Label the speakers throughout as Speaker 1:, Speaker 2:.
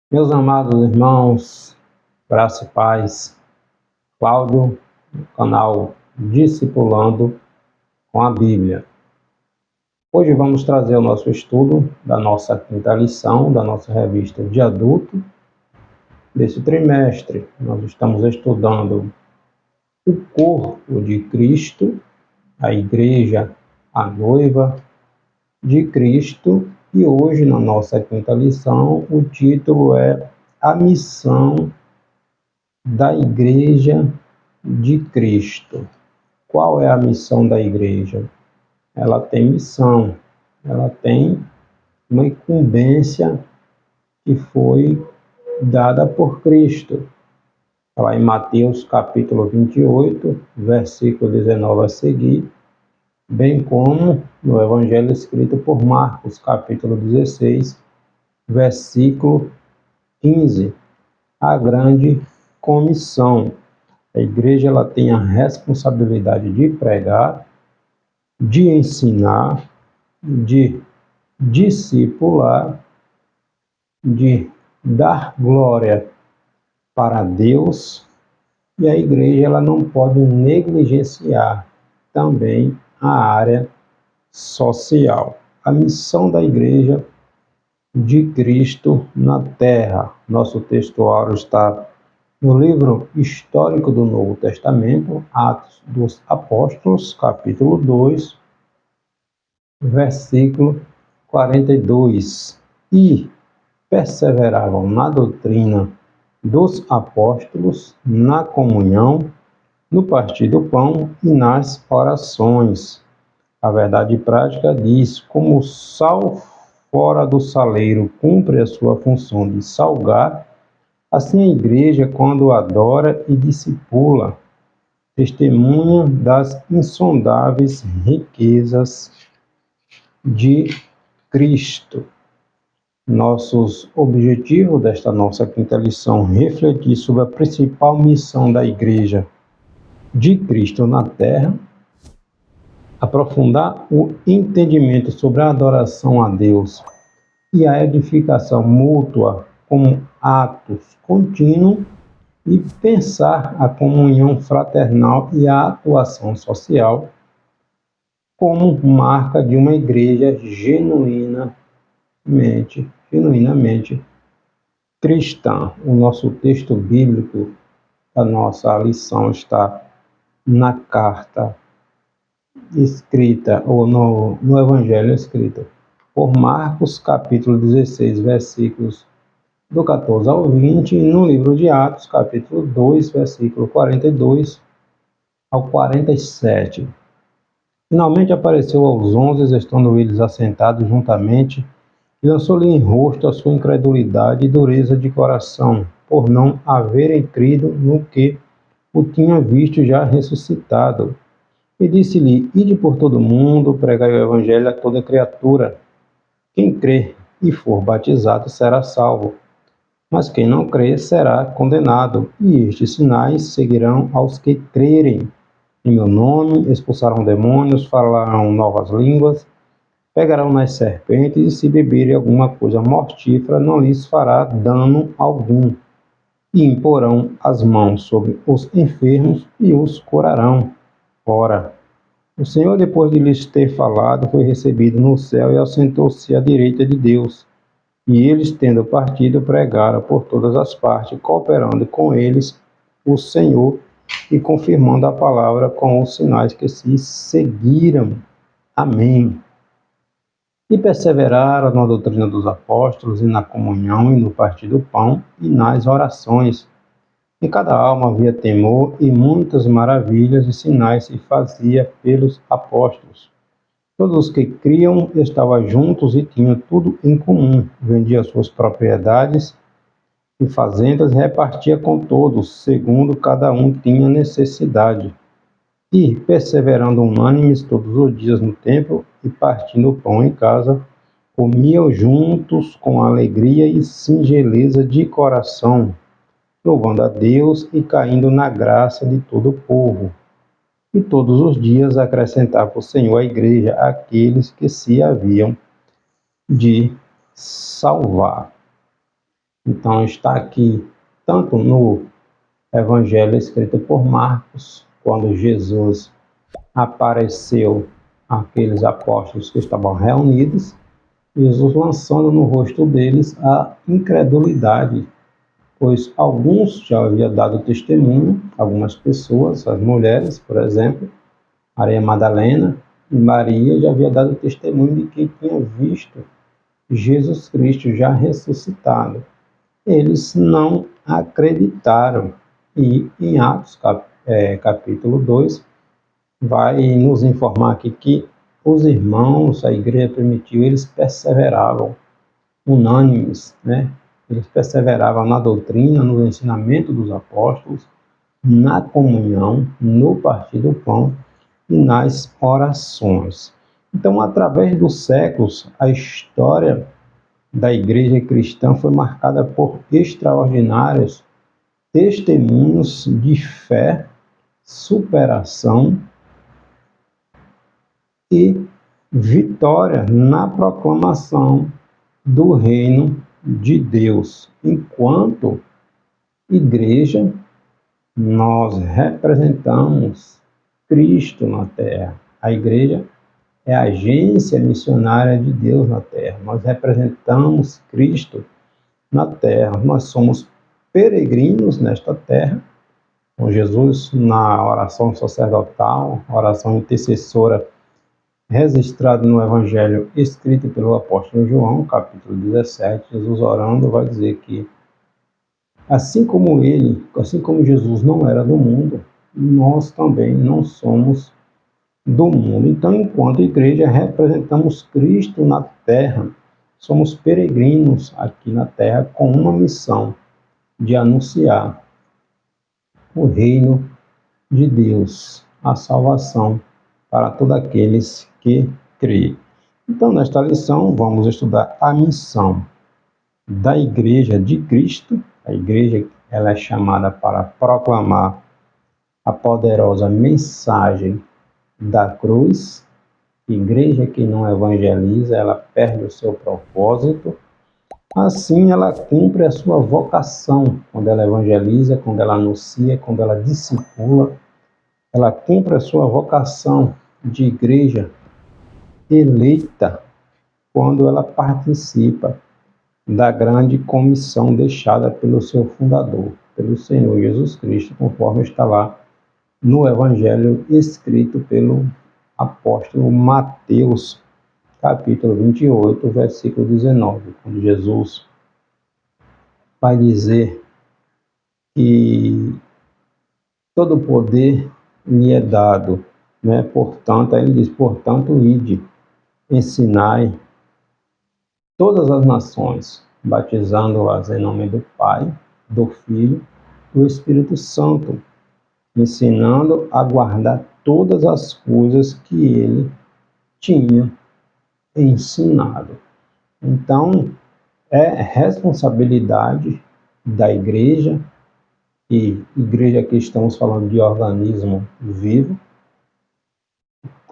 Speaker 1: Meus amados irmãos, graça e paz, Cláudio, do canal Discipulando com a Bíblia. Hoje vamos trazer o nosso estudo da nossa quinta lição, da nossa revista de adulto, desse trimestre. Nós estamos estudando o corpo de Cristo, a igreja, a noiva de Cristo, e hoje, na nossa quinta lição, o título é A Missão da Igreja de Cristo. Qual é a missão da igreja? Ela tem missão, ela tem uma incumbência que foi dada por Cristo. Lá em Mateus capítulo 28, versículo 19 a seguir, bem como no Evangelho escrito por Marcos, capítulo 16, versículo 15, a grande comissão. A igreja ela tem a responsabilidade de pregar, de ensinar, de discipular, de dar glória para Deus, e a igreja ela não pode negligenciar também a área social. A missão da igreja de Cristo na terra. Nosso textuário está no livro histórico do Novo Testamento, Atos dos Apóstolos, capítulo 2, versículo 42. E perseveravam na doutrina dos apóstolos, na comunhão, no partir do pão e nas orações. A verdade prática diz: como o sal fora do saleiro cumpre a sua função de salgar, assim a igreja, quando adora e discipula, testemunha das insondáveis riquezas de Cristo. Nossos objetivos desta nossa quinta lição: refletir sobre a principal missão da igreja de Cristo na terra, aprofundar o entendimento sobre a adoração a Deus e a edificação mútua como atos contínuos, e pensar a comunhão fraternal e a atuação social como marca de uma igreja genuinamente cristã. O nosso texto bíblico, a nossa lição está na carta escrita, ou no Evangelho escrito por Marcos, capítulo 16, versículos do 14 ao 20, e no livro de Atos, capítulo 2, versículo 42 ao 47. Finalmente apareceu aos 11, estando eles assentados juntamente, e lançou-lhe em rosto a sua incredulidade e dureza de coração, por não haverem crido no que o tinha visto já ressuscitado. E disse-lhe: ide por todo o mundo, pregai o evangelho a toda criatura. Quem crer e for batizado será salvo, mas quem não crer será condenado. E estes sinais seguirão aos que crerem. Em meu nome expulsarão demônios, falarão novas línguas, pegarão nas serpentes, e se beberem alguma coisa mortífera não lhes fará dano algum. E imporão as mãos sobre os enfermos e os curarão. Ora, o Senhor, depois de lhes ter falado, foi recebido no céu e assentou-se à direita de Deus. E eles, tendo partido, pregaram por todas as partes, cooperando com eles o Senhor e confirmando a palavra com os sinais que se seguiram. Amém. E perseveraram na doutrina dos apóstolos, e na comunhão, e no partir do pão, e nas orações. Em cada alma havia temor, e muitas maravilhas e sinais se fazia pelos apóstolos. Todos os que criam estavam juntos e tinham tudo em comum. Vendia suas propriedades e fazendas, repartia com todos, segundo cada um tinha necessidade. E, perseverando unânimes todos os dias no templo, e partindo o pão em casa, comiam juntos com alegria e singeleza de coração, louvando a Deus e caindo na graça de todo o povo. E todos os dias acrescentava o Senhor à igreja aqueles que se haviam de salvar. Então está aqui tanto no Evangelho escrito por Marcos, quando Jesus apareceu àqueles apóstolos que estavam reunidos, Jesus lançando no rosto deles a incredulidade, pois alguns já haviam dado testemunho, algumas pessoas, as mulheres, por exemplo, Maria Madalena e Maria já havia dado testemunho de que tinha visto Jesus Cristo já ressuscitado. Eles não acreditaram. E em Atos, capítulo 2, vai nos informar aqui que os irmãos, a igreja primitiva, eles perseveravam unânimes, né? Eles perseveravam na doutrina, no ensinamento dos apóstolos, na comunhão, no partir do pão e nas orações. Então, através dos séculos, a história da igreja cristã foi marcada por extraordinários testemunhos de fé, superação e vitória na proclamação do reino de Deus. Enquanto igreja, nós representamos Cristo na terra. A igreja é a agência missionária de Deus na terra. Nós representamos Cristo na terra. Nós somos peregrinos nesta terra. Com Jesus, na oração sacerdotal, oração intercessora, registrado no Evangelho escrito pelo apóstolo João, capítulo 17, Jesus orando vai dizer que assim como Jesus não era do mundo, nós também não somos do mundo. Então, enquanto igreja, representamos Cristo na terra, somos peregrinos aqui na terra com uma missão de anunciar o reino de Deus, a salvação para todos aqueles que creem. Então, nesta lição, vamos estudar a missão da Igreja de Cristo. A igreja, ela é chamada para proclamar a poderosa mensagem da cruz. Igreja que não evangeliza, ela perde o seu propósito. Assim, ela cumpre a sua vocação quando ela evangeliza, quando ela anuncia, quando ela discipula. Ela cumpre a sua vocação de igreja eleita quando ela participa da grande comissão deixada pelo seu fundador, pelo Senhor Jesus Cristo, conforme está lá no Evangelho escrito pelo apóstolo Mateus, capítulo 28, versículo 19, quando Jesus vai dizer que todo o poder me é dado, né? Portanto, aí ele diz, portanto, ide, ensinai todas as nações, batizando-as em nome do Pai, do Filho e do Espírito Santo, ensinando a guardar todas as coisas que ele tinha ensinado. Então, é responsabilidade da igreja, e igreja aqui estamos falando de organismo vivo,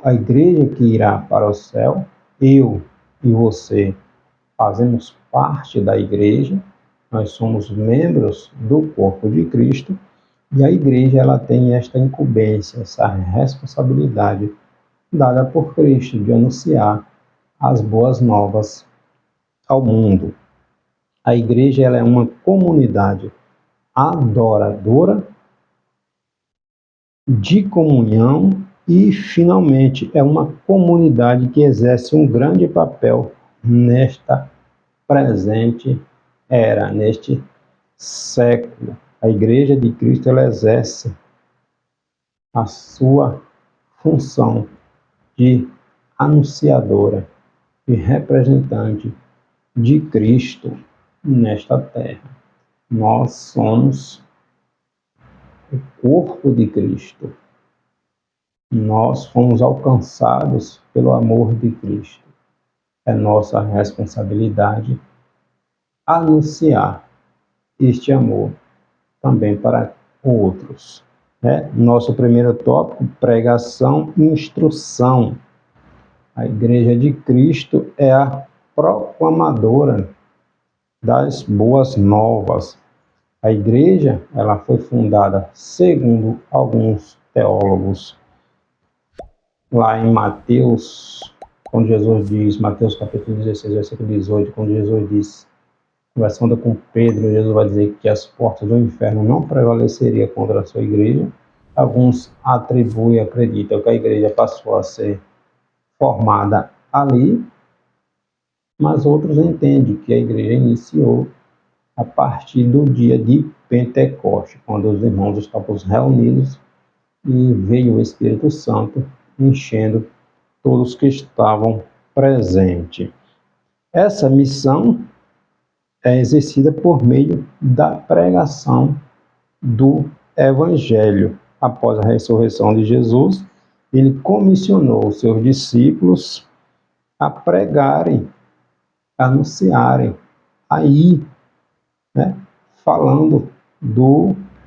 Speaker 1: a igreja que irá para o céu, eu e você fazemos parte da igreja, nós somos membros do corpo de Cristo, e a igreja ela tem esta incumbência, essa responsabilidade dada por Cristo de anunciar as boas novas ao mundo. A igreja ela é uma comunidade adoradora, de comunhão e, finalmente, é uma comunidade que exerce um grande papel nesta presente era, neste século. A Igreja de Cristo ela exerce a sua função de anunciadora e representante de Cristo nesta terra. Nós somos o corpo de Cristo. Nós fomos alcançados pelo amor de Cristo. É nossa responsabilidade anunciar este amor também para outros. Nosso primeiro tópico, pregação e instrução. A Igreja de Cristo é a proclamadora das boas novas. A igreja, ela foi fundada, segundo alguns teólogos, lá em Mateus, quando Jesus diz, Mateus capítulo 16, versículo 18, quando Jesus diz, conversando com Pedro, Jesus vai dizer que as portas do inferno não prevaleceriam contra a sua igreja. Alguns atribuem, acreditam que a igreja passou a ser formada ali, mas outros entendem que a igreja iniciou a partir do dia de Pentecoste, quando os irmãos estavam reunidos e veio o Espírito Santo enchendo todos que estavam presentes. Essa missão é exercida por meio da pregação do Evangelho. Após a ressurreição de Jesus, ele comissionou os seus discípulos a pregarem, a anunciarem, a ir, falando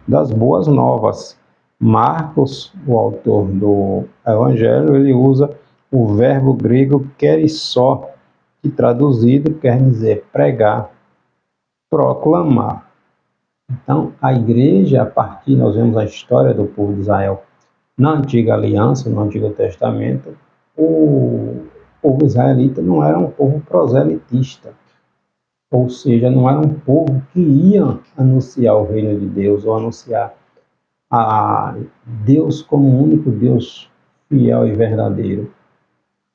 Speaker 1: das boas novas. Marcos, o autor do Evangelho, ele usa o verbo grego kerisó, que traduzido quer dizer pregar, proclamar. Então, a igreja, a partir, nós vemos a história do povo de Israel na Antiga Aliança, no Antigo Testamento, o povo israelita não era um povo proselitista, ou seja, não era um povo que ia anunciar o reino de Deus, ou anunciar a Deus como o único Deus fiel e verdadeiro.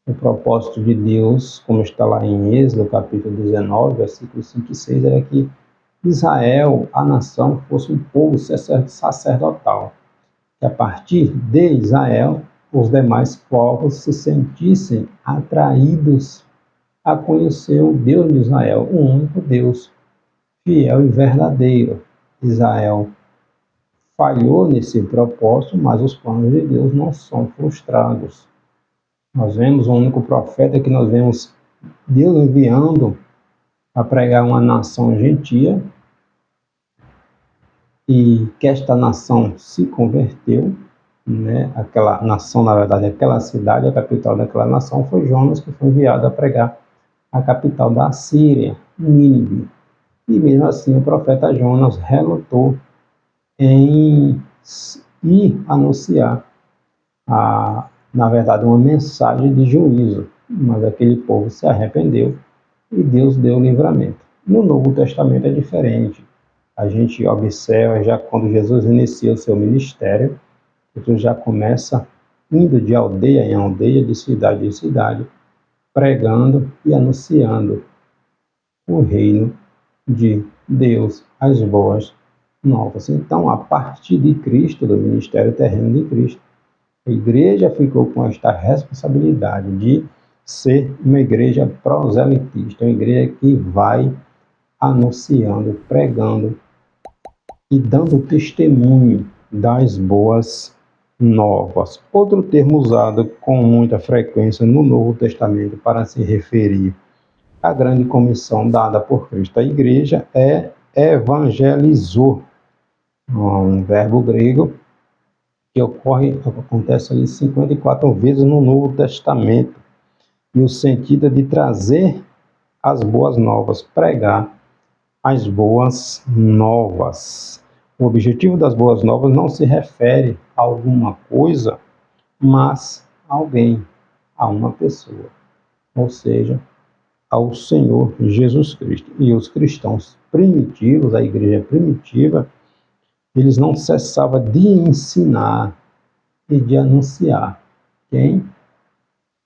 Speaker 1: O propósito de Deus, como está lá em Êxodo, capítulo 19, versículos 5 e 6, era que Israel, a nação, fosse um povo sacerdotal. Que a partir de Israel, os demais povos se sentissem atraídos a conhecer o Deus de Israel, o único Deus fiel e verdadeiro. Israel falhou nesse propósito, mas os planos de Deus não são frustrados. Nós vemos o único profeta que nós vemos Deus enviando a pregar uma nação gentia, e que esta nação se converteu, aquela nação, na verdade, aquela cidade, a capital daquela nação foi Jonas, que foi enviado a pregar a capital da Síria, Nínive. E mesmo assim o profeta Jonas relutou em ir anunciar, na verdade, uma mensagem de juízo, mas aquele povo se arrependeu e Deus deu o livramento. No Novo Testamento é diferente. A gente observa já quando Jesus inicia o seu ministério, Jesus já começa indo de aldeia em aldeia, de cidade em cidade, pregando e anunciando o reino de Deus, as boas novas. Então, a partir de Cristo, do ministério terreno de Cristo, a igreja ficou com esta responsabilidade de ser uma igreja proselitista, uma igreja que vai anunciando, pregando e dando testemunho das boas novas. Outro termo usado com muita frequência no Novo Testamento para se referir à grande comissão dada por Cristo à igreja é evangelizou, um verbo grego que acontece ali 54 vezes no Novo Testamento, e o sentido é de trazer as boas novas, pregar as boas novas. O objetivo das boas novas não se refere a alguma coisa, mas a alguém, a uma pessoa, ou seja, ao Senhor Jesus Cristo. E os cristãos primitivos, a igreja primitiva, eles não cessavam de ensinar e de anunciar quem?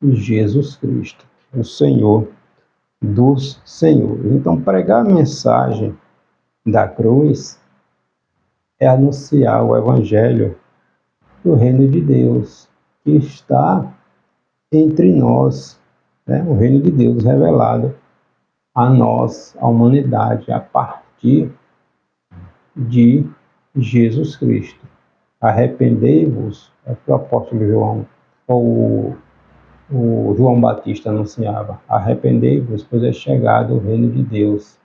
Speaker 1: Jesus Cristo, o Senhor dos senhores. Então, pregar a mensagem da cruz é anunciar o evangelho do reino de Deus, que está entre nós, o reino de Deus revelado a nós, a humanidade, a partir de Jesus Cristo. Arrependei-vos, é o que o apóstolo João, ou o João Batista anunciava, arrependei-vos, pois é chegado o reino de Deus.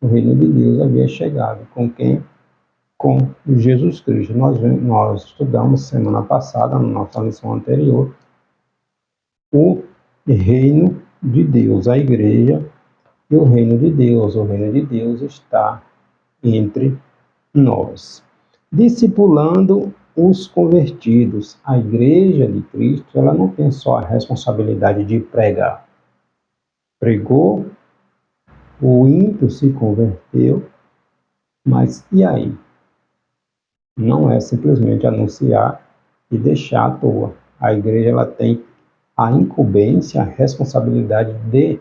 Speaker 1: O reino de Deus havia chegado. Com quem? Com Jesus Cristo. Nós estudamos semana passada, na nossa lição anterior, o reino de Deus. A igreja e o reino de Deus está entre nós. Discipulando os convertidos. A igreja de Cristo, ela não tem só a responsabilidade de pregar. Pregou, o ímpio se converteu, mas e aí? Não é simplesmente anunciar e deixar à toa. A igreja ela tem a incumbência, a responsabilidade de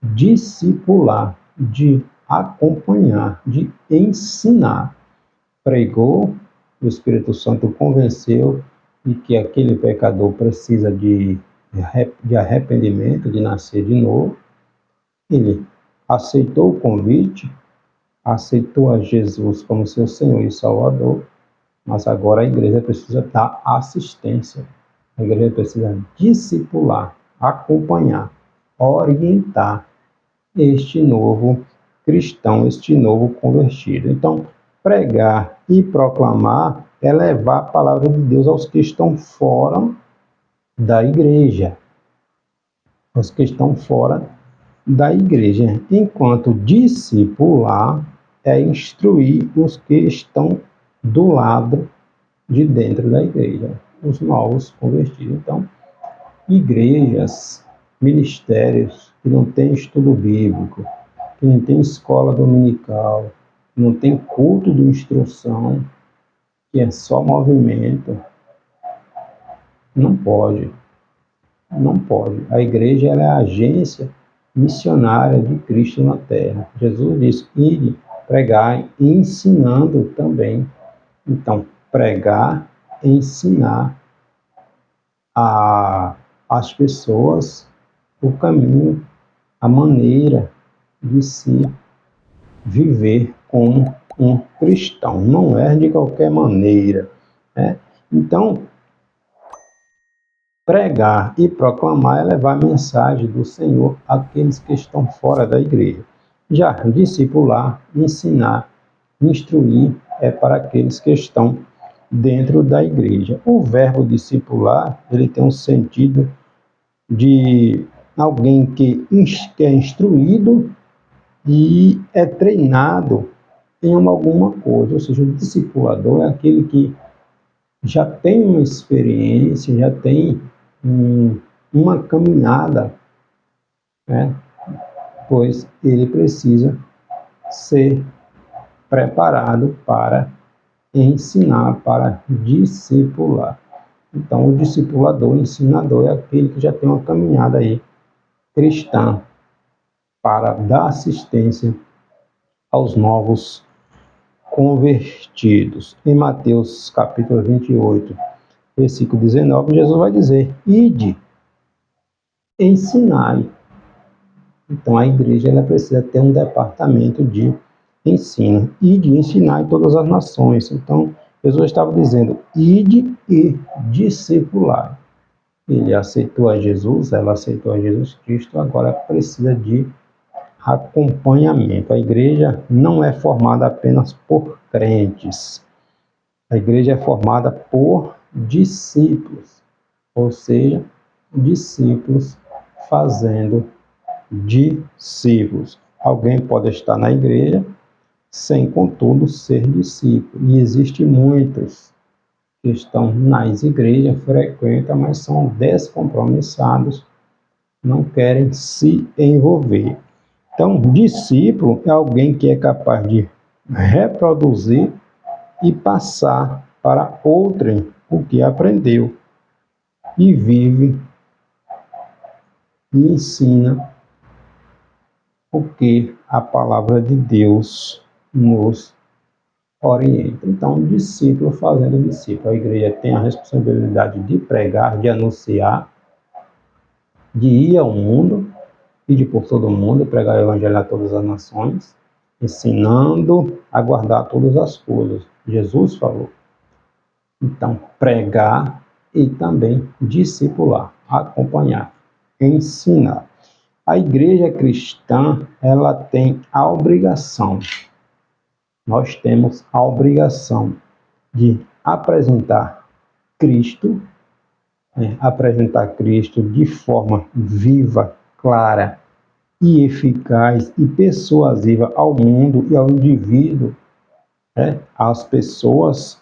Speaker 1: discipular, de acompanhar, de ensinar. Pregou, o Espírito Santo convenceu de que aquele pecador precisa de arrependimento, de nascer de novo. Ele aceitou o convite, aceitou a Jesus como seu Senhor e Salvador, mas agora a igreja precisa dar assistência. A igreja precisa discipular, acompanhar, orientar este novo cristão, este novo convertido. Então, pregar e proclamar é levar a palavra de Deus aos que estão fora da igreja. Os que estão fora da igreja. Enquanto discipular é instruir os que estão do lado de dentro da igreja, os novos convertidos. Então, igrejas, ministérios que não têm estudo bíblico, que não tem escola dominical, que não tem culto de instrução, que é só movimento, não pode. Não pode. A igreja ela é a agência missionária de Cristo na terra. Jesus disse, ide, pregai, ensinando também. Então, pregar, ensinar às pessoas o caminho, a maneira de se viver como um cristão. Não é de qualquer maneira, né? Então, pregar e proclamar é levar a mensagem do Senhor àqueles que estão fora da igreja. Já discipular, ensinar, instruir é para aqueles que estão dentro da igreja. O verbo discipular, ele tem um sentido de alguém que é instruído e é treinado em alguma coisa. Ou seja, o discipulador é aquele que já tem uma experiência, já tem uma caminhada, né? Pois ele precisa ser preparado para ensinar, para discipular. Então, o discipulador, o ensinador, é aquele que já tem uma caminhada aí cristã para dar assistência aos novos convertidos. Em Mateus capítulo 28, versículo 19, Jesus vai dizer, ide, ensinai. Então, a igreja ela precisa ter um departamento de ensino. Ide, ensinai todas as nações. Então, Jesus estava dizendo, ide e discipular. Ele aceitou a Jesus, ela aceitou a Jesus Cristo, agora precisa de acompanhamento. A igreja não é formada apenas por crentes. A igreja é formada por discípulos, ou seja, discípulos fazendo discípulos. Alguém pode estar na igreja sem, contudo, ser discípulo. E existem muitos que estão nas igrejas, frequentam, mas são descompromissados, não querem se envolver. Então, discípulo é alguém que é capaz de reproduzir e passar para outrem o que aprendeu e vive e ensina o que a palavra de Deus nos orienta. Então, o discípulo fazendo discípulo. A igreja tem a responsabilidade de pregar, de anunciar, de ir ao mundo, ir por todo o mundo, pregar o evangelho a todas as nações, ensinando a guardar todas as coisas. Jesus falou. Então, pregar e também discipular, acompanhar, ensinar. A igreja cristã, ela tem a obrigação, nós temos a obrigação de apresentar Cristo de forma viva, clara e eficaz e persuasiva ao mundo e ao indivíduo, né? Às pessoas,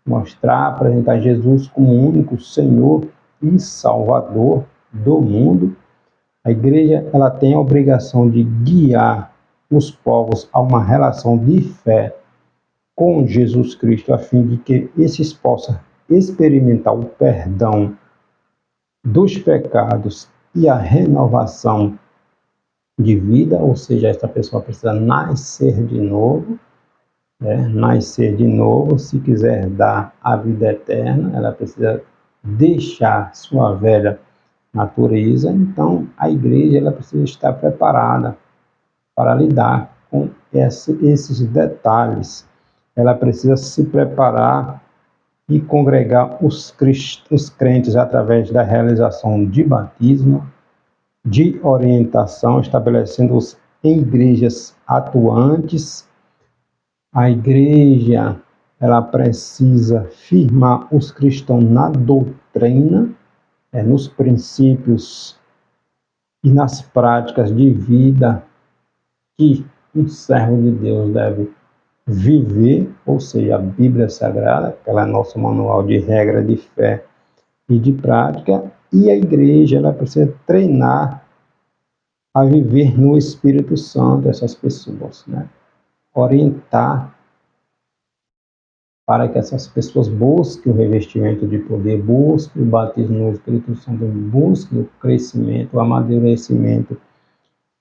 Speaker 1: mostrar, apresentar Jesus como o único Senhor e Salvador do mundo. A igreja, ela tem a obrigação de guiar os povos a uma relação de fé com Jesus Cristo, a fim de que esses possam experimentar o perdão dos pecados e a renovação de vida, ou seja, essa pessoa precisa nascer de novo, né? Nascer de novo, se quiser dar a vida eterna, ela precisa deixar sua velha natureza. Então, a igreja, ela precisa estar preparada para lidar com esses detalhes. Ela precisa se preparar e congregar os crentes através da realização de batismo, de orientação, estabelecendo-os em igrejas atuantes. A igreja, ela precisa firmar os cristãos na doutrina, nos princípios e nas práticas de vida que um servo de Deus deve viver, ou seja, a Bíblia Sagrada, que ela é nosso manual de regra de fé e de prática, e a igreja, ela precisa treinar a viver no Espírito Santo essas pessoas, né? Orientar para que essas pessoas busquem o revestimento de poder, busquem o batismo no Espírito Santo, busquem o crescimento, o amadurecimento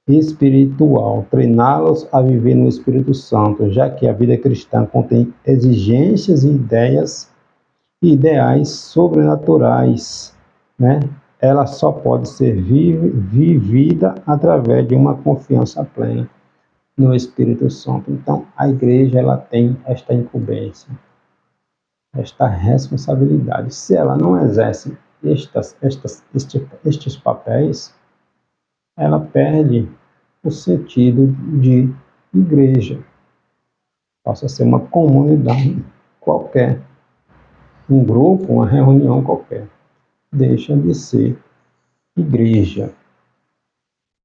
Speaker 1: espiritual, treiná-los a viver no Espírito Santo, já que a vida cristã contém exigências e ideais sobrenaturais, né? Ela só pode ser vivida através de uma confiança plena no Espírito Santo. Então, a igreja, ela tem esta incumbência, esta responsabilidade. Se ela não exerce estes papéis, ela perde o sentido de igreja. Possa ser uma comunidade qualquer, um grupo, uma reunião qualquer. Deixa de ser igreja.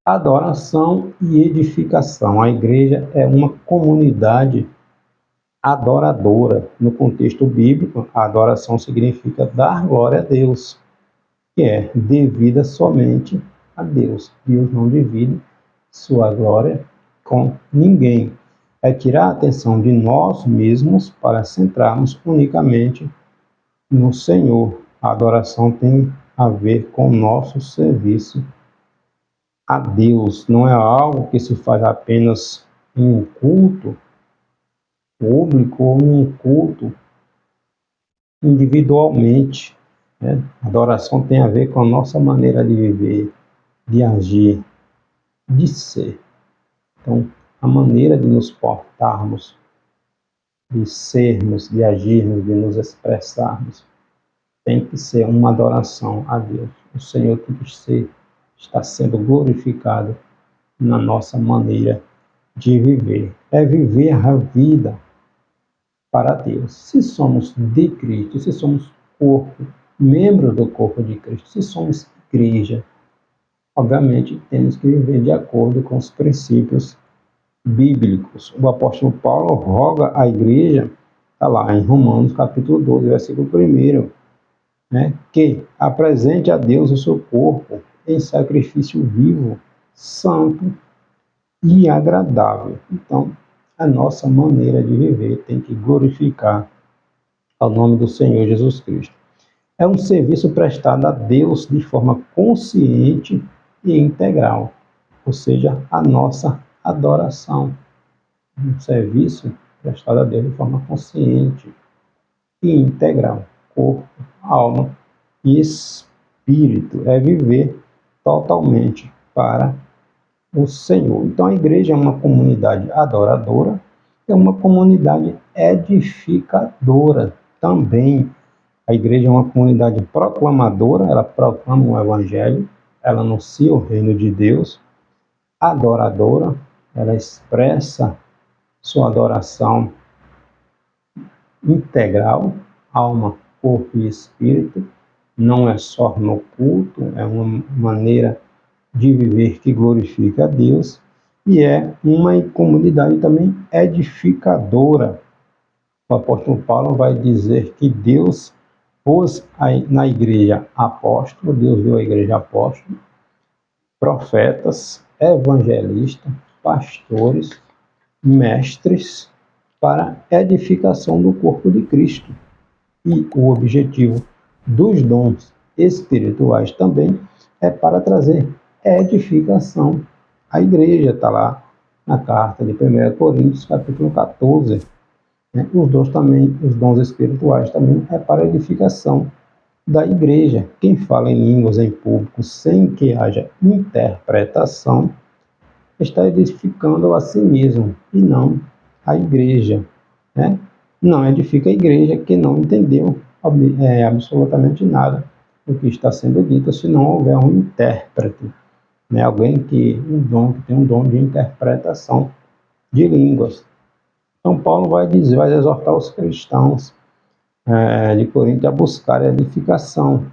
Speaker 1: Adoração e edificação. A igreja é uma comunidade adoradora. No contexto bíblico, a adoração significa dar glória a Deus, que é devida somente a Deus. Deus não divide sua glória com ninguém. É tirar a atenção de nós mesmos para centrarmos unicamente no Senhor. A adoração tem a ver com o nosso serviço a Deus. Não é algo que se faz apenas em um culto público ou em um culto individualmente, né? A adoração tem a ver com a nossa maneira de viver, de agir, de ser. Então, a maneira de nos portarmos, de sermos, de agirmos, de nos expressarmos, tem que ser uma adoração a Deus. O Senhor tem que está sendo glorificado na nossa maneira de viver. É viver a vida para Deus. Se somos de Cristo, se somos corpo, membro do corpo de Cristo, se somos igreja, obviamente temos que viver de acordo com os princípios bíblicos. O apóstolo Paulo roga à igreja, está lá em Romanos capítulo 12, versículo 1, né, que apresente a Deus o seu corpo em sacrifício vivo, santo e agradável. Então, a nossa maneira de viver tem que glorificar ao nome do Senhor Jesus Cristo. É um serviço prestado a Deus de forma consciente e integral, ou seja, a nossa adoração. Um serviço prestado a Deus de forma consciente e integral. Corpo, alma e espírito. É viver totalmente para o Senhor. Então a igreja é uma comunidade adoradora, é uma comunidade edificadora também. A igreja é uma comunidade proclamadora, ela proclama o evangelho, ela anuncia o reino de Deus, adoradora, ela expressa sua adoração integral, alma, corpo e espírito, não é só no culto, é uma maneira de viver que glorifica a Deus, e é uma comunidade também edificadora. O apóstolo Paulo vai dizer que Deus pôs na igreja apóstolo, Deus deu à igreja apóstolo, profetas, evangelistas, pastores, mestres, para edificação do corpo de Cristo. E o objetivo dos dons espirituais também é para trazer edificação à igreja. Está lá na carta de 1 Coríntios, capítulo 14. Né? Os dons espirituais também é para edificação da igreja. Quem fala em línguas em público sem que haja interpretação está edificando a si mesmo e não a igreja, né? Não edifica a igreja que não entendeu absolutamente nada do que está sendo dito, se não houver um intérprete, né? Alguém que tem um dom de interpretação de línguas. Então Paulo vai exortar os cristãos de Corinto a buscar a edificação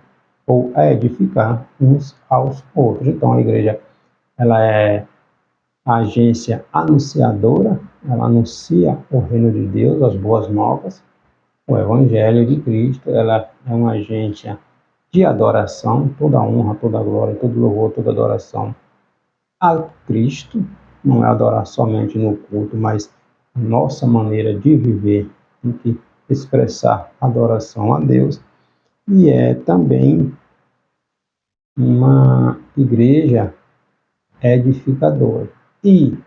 Speaker 1: ou a edificar uns aos outros. Então a igreja ela é a agência anunciadora, ela anuncia o reino de Deus, as boas novas, o evangelho de Cristo. Ela é uma agência de adoração, toda honra, toda glória, todo louvor, toda adoração a Cristo. Não é adorar somente no culto, mas a nossa maneira de viver, de expressar adoração a Deus. E é também uma igreja edificadora. E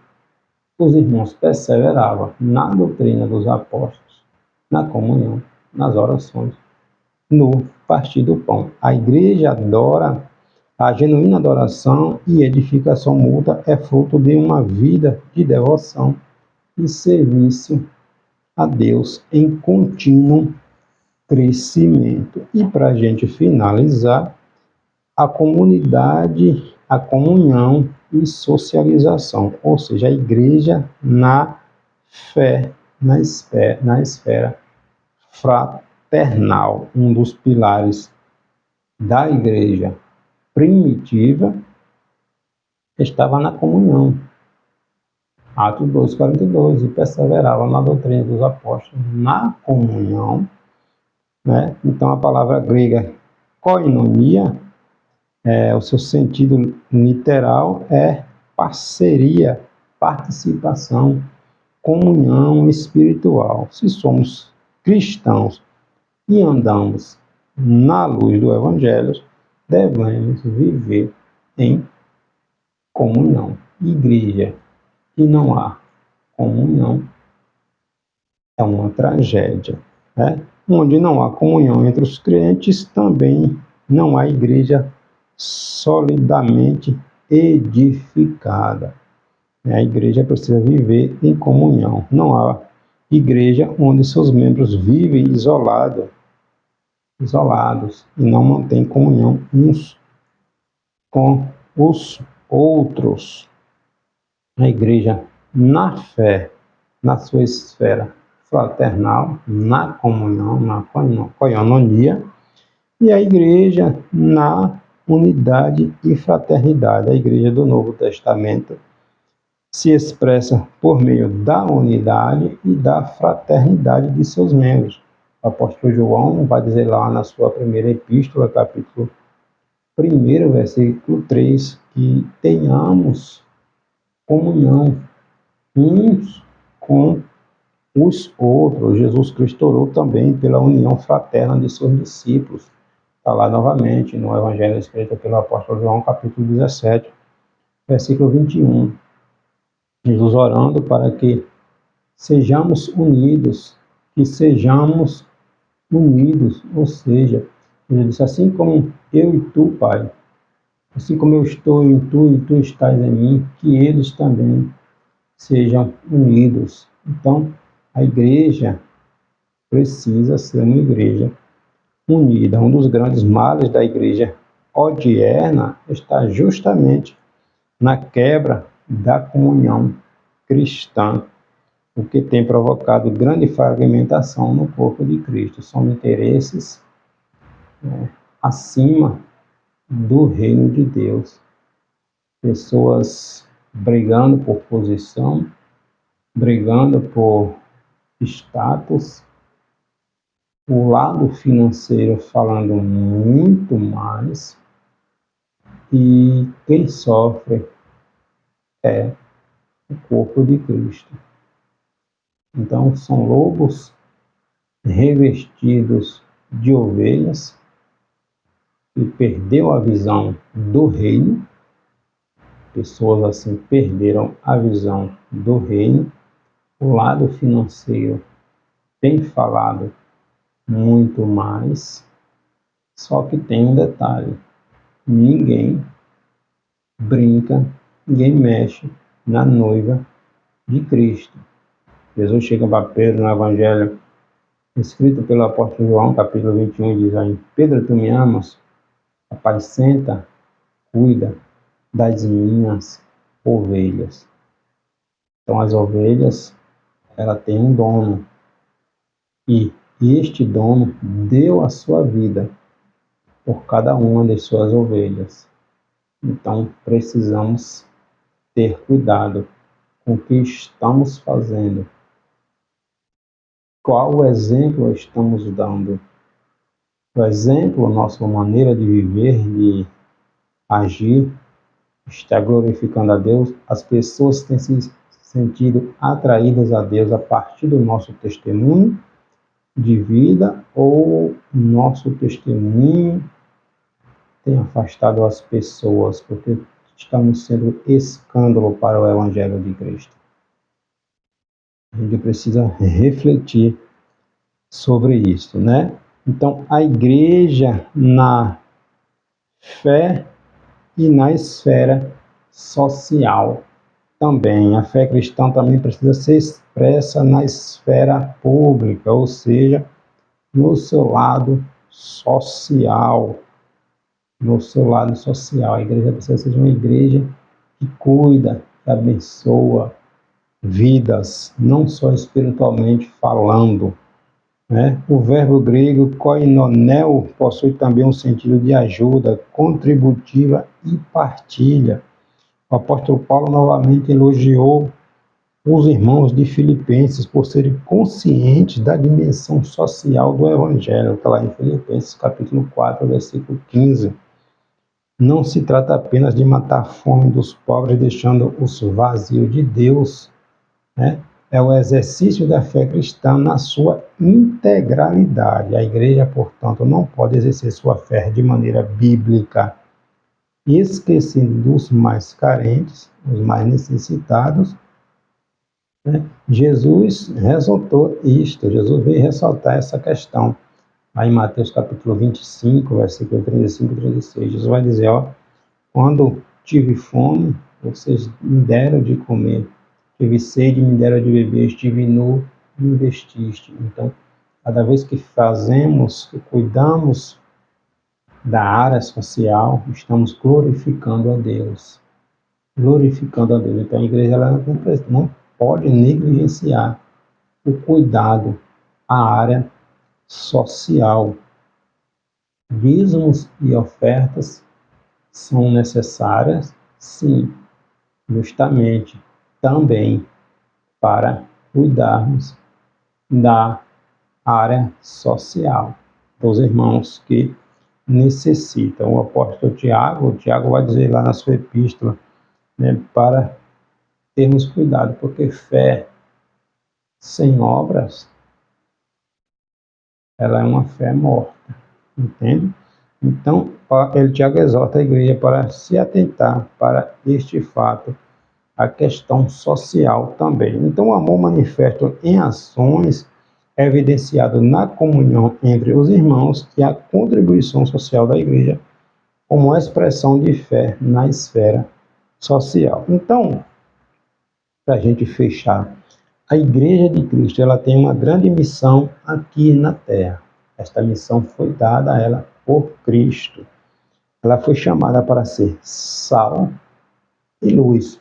Speaker 1: os irmãos perseveravam na doutrina dos apóstolos, na comunhão, nas orações, no partir do pão. A igreja adora, a genuína adoração e edificação mútua é fruto de uma vida de devoção e serviço a Deus em contínuo crescimento. E para a gente finalizar, a comunidade, a comunhão e socialização, ou seja, a igreja na fé, na esfera fraternal. Um dos pilares da igreja primitiva estava na comunhão. Atos 2:42, e perseverava na doutrina dos apóstolos, na comunhão, né? Então a palavra grega koinonia, o seu sentido literal é parceria, participação, comunhão espiritual. Se somos cristãos e andamos na luz do Evangelho, devemos viver em comunhão. Igreja que não há comunhão é uma tragédia, né? Onde não há comunhão entre os crentes, também não há igreja solidamente edificada. A igreja precisa viver em comunhão. Não há igreja onde seus membros vivem isolados e não mantêm comunhão uns com os outros. A igreja na fé, na sua esfera fraternal, na comunhão, na koinonia, e a igreja na unidade e fraternidade. A igreja do Novo Testamento se expressa por meio da unidade e da fraternidade de seus membros. O apóstolo João vai dizer lá na sua primeira epístola, capítulo 1, versículo 3, que tenhamos comunhão uns com os outros. Jesus Cristo orou também pela união fraterna de seus discípulos. Está lá novamente no Evangelho escrito pelo apóstolo João, capítulo 17, versículo 21. Jesus orando para que sejamos unidos, ou seja, ele disse, assim como eu e tu, Pai, assim como eu estou em tu e tu estás em mim, que eles também sejam unidos. Então, a igreja precisa ser uma igreja unida. Um dos grandes males da igreja odierna está justamente na quebra da comunhão cristã, o que tem provocado grande fragmentação no corpo de Cristo. São interesses acima do reino de Deus. pessoas brigando por posição, brigando por status, o lado financeiro falando muito mais, e quem sofre é o corpo de Cristo. Então, são lobos revestidos de ovelhas que perdeu a visão do reino. Pessoas assim perderam a visão do reino. O lado financeiro tem falado muito mais, só que tem um detalhe: ninguém brinca, ninguém mexe na noiva de Cristo. Jesus chega para Pedro no Evangelho escrito pelo apóstolo João, capítulo 21, e diz aí: Pedro, tu me amas? Apacenta, cuida das minhas ovelhas. Então as ovelhas, ela tem um dono, e este dono deu a sua vida por cada uma das suas ovelhas. Então precisamos ter cuidado com o que estamos fazendo. Qual exemplo estamos dando? O exemplo, nossa maneira de viver, de agir, está glorificando a Deus. As pessoas têm se sentido atraídas a Deus a partir do nosso testemunho de vida, ou nosso testemunho tem afastado as pessoas porque estamos sendo escândalo para o Evangelho de Cristo. A gente precisa refletir sobre isso, né? Então, a igreja na fé e na esfera social também. A fé cristã também precisa ser expressa na esfera pública, ou seja, no seu lado social. No seu lado social. A igreja precisa ser uma igreja que cuida, que abençoa vidas, não só espiritualmente falando, né? O verbo grego koinoneo possui também um sentido de ajuda, contributiva e partilha. O apóstolo Paulo novamente elogiou os irmãos de Filipenses por serem conscientes da dimensão social do Evangelho. Está lá em Filipenses capítulo 4, versículo 15. Não se trata apenas de matar a fome dos pobres deixando-os vazios de Deus, né? É o exercício da fé cristã na sua integralidade. A igreja, portanto, não pode exercer sua fé de maneira bíblica, esquecendo dos mais carentes, os mais necessitados, né? Jesus ressaltou isto, Jesus veio ressaltar essa questão. Aí em Mateus capítulo 25, versículo 35 e 36, Jesus vai dizer, quando tive fome, vocês me deram de comer. Tive sede, me deram de beber. Estive nu, me vestiste. Então, cada vez que fazemos, que cuidamos da área social, estamos glorificando a Deus. Glorificando a Deus. Então, a igreja ela não pode negligenciar o cuidado à área social. Dízimos e ofertas são necessárias, sim, justamente também para cuidarmos da área social, dos irmãos que necessitam. O apóstolo Tiago vai dizer lá na sua epístola, né, para termos cuidado, porque fé sem obras, ela é uma fé morta, entende? Então, Tiago exorta a igreja para se atentar para este fato, a questão social também. Então, o amor manifesto em ações é evidenciado na comunhão entre os irmãos e a contribuição social da igreja como expressão de fé na esfera social. Então, para a gente fechar, a Igreja de Cristo ela tem uma grande missão aqui na Terra. Esta missão foi dada a ela por Cristo. Ela foi chamada para ser sal e luz.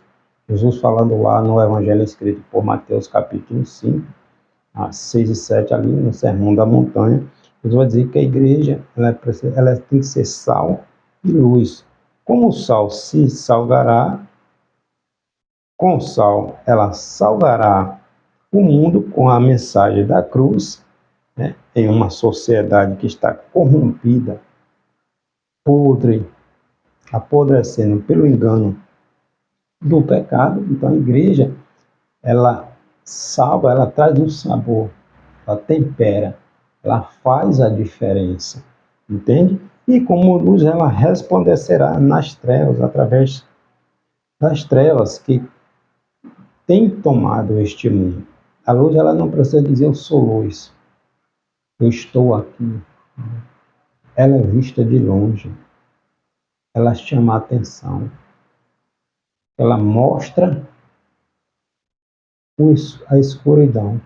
Speaker 1: Jesus falando lá no Evangelho escrito por Mateus capítulo 5, 6 e 7, ali no Sermão da Montanha, Jesus vai dizer que a igreja ela tem que ser sal e luz. Como o sal se salgará, com o sal ela salgará o mundo com a mensagem da cruz, né? Em uma sociedade que está corrompida, podre, apodrecendo pelo engano do pecado. Então a igreja, ela salva, ela traz um sabor, ela tempera, ela faz a diferença, entende? E como luz, ela resplandecerá nas trevas, através das trevas que tem tomado este mundo. A luz, ela não precisa dizer eu sou luz, eu estou aqui. Ela é vista de longe, ela chama a atenção, ela mostra a escuridão.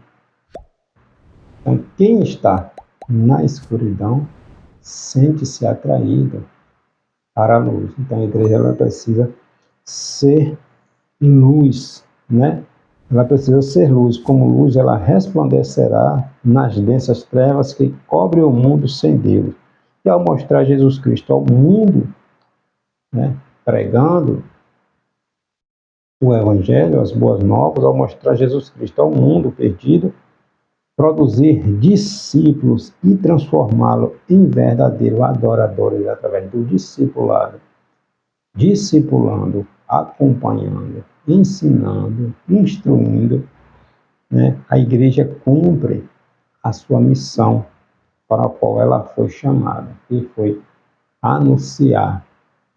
Speaker 1: Então, quem está na escuridão sente-se atraído para a luz. Então, a igreja, ela precisa ser luz, né? Ela precisa ser luz. Como luz, ela resplandecerá nas densas trevas que cobrem o mundo sem Deus. E ao mostrar Jesus Cristo ao mundo, né, pregando o Evangelho, as boas novas, ao mostrar Jesus Cristo ao mundo perdido, produzir discípulos e transformá-lo em verdadeiros adoradores através do discipulado, discipulando, acompanhando, ensinando, instruindo, né? A igreja cumpre a sua missão para a qual ela foi chamada, que foi anunciar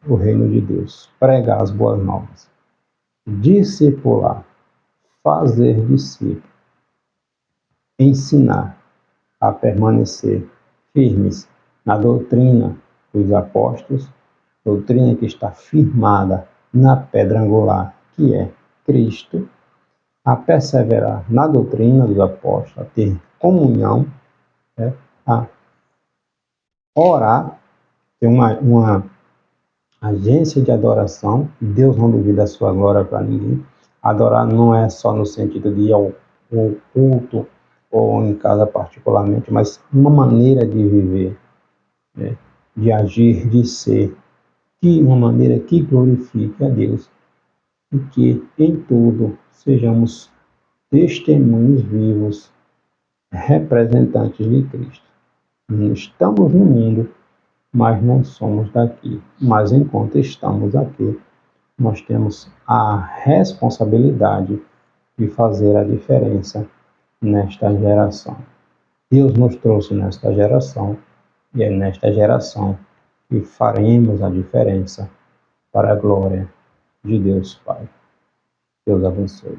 Speaker 1: o reino de Deus, pregar as boas novas, discipular, fazer discípulos, ensinar a permanecer firmes na doutrina dos apóstolos, doutrina que está firmada na pedra angular, que é Cristo, a perseverar na doutrina dos apóstolos, a ter comunhão, né, a orar, ter uma agência de adoração. Deus não duvida a sua glória para ninguém. Adorar não é só no sentido de ir ao culto ou em casa particularmente, mas uma maneira de viver, né, de agir, de ser, de uma maneira que glorifique a Deus e que em tudo sejamos testemunhos vivos, representantes de Cristo. Estamos no mundo, mas não somos daqui. Mas enquanto estamos aqui, nós temos a responsabilidade de fazer a diferença nesta geração. Deus nos trouxe nesta geração e é nesta geração que faremos a diferença para a glória de Deus Pai. Deus abençoe.